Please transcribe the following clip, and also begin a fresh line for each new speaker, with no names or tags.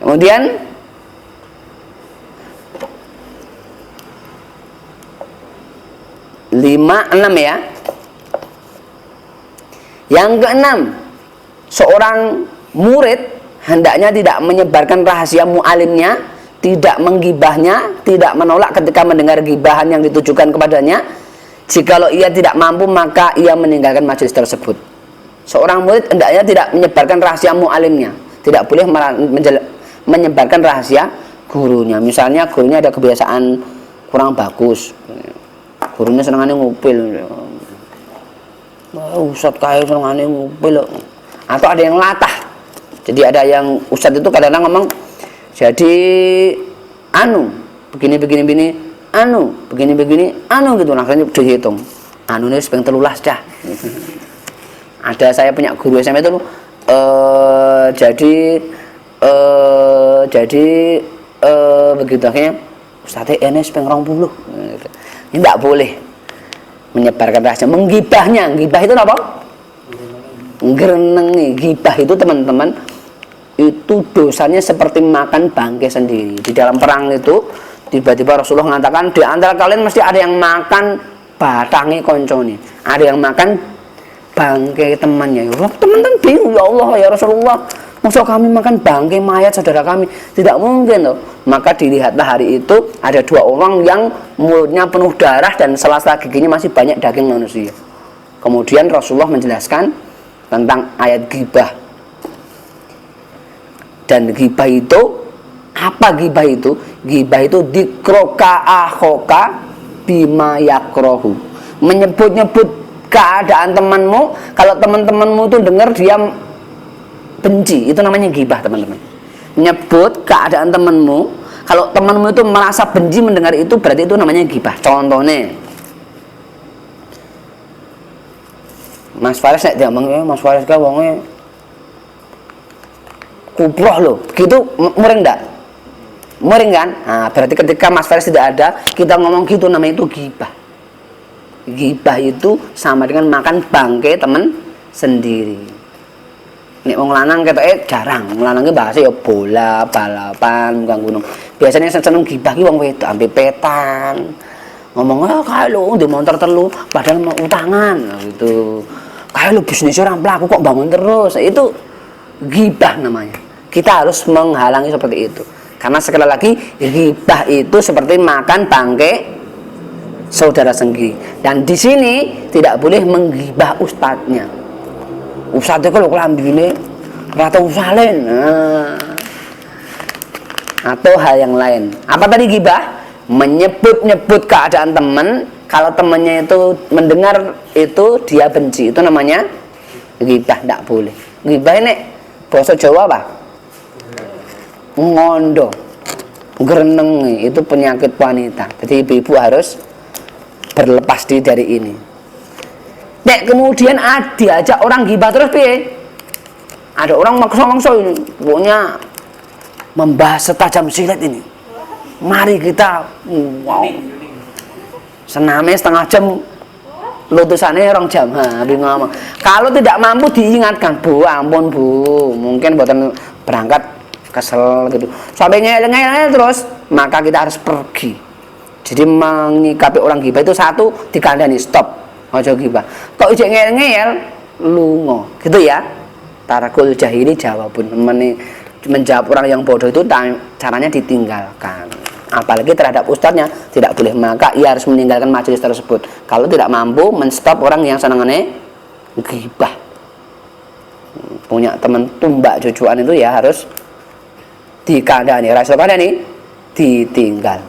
Kemudian enam ya. Yang keenam, seorang murid hendaknya tidak menyebarkan rahasia mualimnya, tidak menggibahnya, tidak menolak ketika mendengar gibahan yang ditujukan kepadanya. Jikalau ia tidak mampu, maka ia meninggalkan majelis tersebut. Seorang murid hendaknya tidak menyebarkan rahasia mualimnya, tidak boleh menyebarkan rahasia gurunya. Misalnya gurunya ada kebiasaan kurang bagus, gurunya senangannya ngupil, ustadz kaya senangannya ngupil, atau ada yang latah. Jadi ada yang ustadz itu kadang-kadang ngomong, jadi begini, begini, gitu. Akhirnya dihitung, ini sepeng telulas cah. Ada saya punya guru SMA itu begitu akhirnya ustadz ini sepeng 20. Ini tidak boleh menyebarkan rahasia, menggibahnya. Gibah itu apa? Ngerenengi. Gibah itu teman-teman, itu dosanya seperti makan bangkai sendiri. Di dalam perang itu tiba-tiba Rasulullah mengatakan, di antara kalian mesti ada yang makan batangi konconi, ada yang makan bangkai temannya. Teman-teman bingung, ya Allah, ya Rasulullah, masa kami makan bangkai mayat saudara kami? Tidak mungkin loh. Maka dilihatlah hari itu ada dua orang yang mulutnya penuh darah dan sela-sela giginya masih banyak daging manusia. Kemudian Rasulullah menjelaskan tentang ayat ghibah. Dan ghibah itu, apa ghibah itu? Ghibah itu dikroka akhoka bima yakrohu, menyebut-nyebut keadaan temanmu. Kalau teman-temanmu itu dengar dia benci, itu namanya ghibah teman-teman. Nyebut keadaan temanmu, kalau temanmu itu merasa benci mendengar itu, berarti itu namanya ghibah. Contohnya Mas Faris nek diomong, Mas Faris ka wonge kuproh loh, gitu muring enggak? Muring kan? Nah, berarti ketika Mas Faris tidak ada, kita ngomong gitu, namanya itu ghibah. Ghibah itu sama dengan makan bangkai teman sendiri. Nek wong lanang ketoke jarang, lanangnya bahasa ya bola, balapan, mugang gunung. Biasanya seneng ghibah ki wong wedok ampe petan. Ngomong, kae lho ndek motor telu padahal mau utangan gitu. Kae lho bisnis ora mlaku kok bangun terus. Itu ghibah namanya. Kita harus menghalangi seperti itu. Karena sekali lagi ghibah itu seperti makan bangkai saudara sendiri. Dan di sini tidak boleh menggibah ustadznya. Ustadznya kalau kelambine rata usalin, atau hal yang lain. Apa tadi ghibah? Menyebut-nyebut keadaan teman. Kalau temannya itu mendengar itu dia benci, itu namanya ghibah. Tidak boleh. Ghibah ini bahasa Jawa apa? Ngondo, gerenengi, itu penyakit wanita. Jadi ibu-ibu harus berlepas diri dari ini. Nek kemudian diajak orang ghibah terus piye? Ada orang maksa-maksa ini, pokoknya membahas setajam silet ini. Mari kita, wow, senamnya setengah jam, lutusannya 2 jam. Bingung. Kalau tidak mampu diingatkan, Bu, ampun Bu, mungkin buatan berangkat kesel gitu. Sampai ngeyel-ngeyel terus, maka kita harus pergi. Jadi menyikapi orang ghibah itu satu, dikandani stop. Ojo ghibah. Kok ijek ngeyel-ngeyel lungo. Gitu ya. Tarakul jahili jawabun. Menjawab orang yang bodoh itu caranya ditinggalkan. Apalagi terhadap ustadznya tidak boleh, maka ia harus meninggalkan majelis tersebut. Kalau tidak mampu menstop orang yang senangannya ghibah. Punya teman tumbak cucuan itu ya harus dikandani. Rasul kandani ditinggal.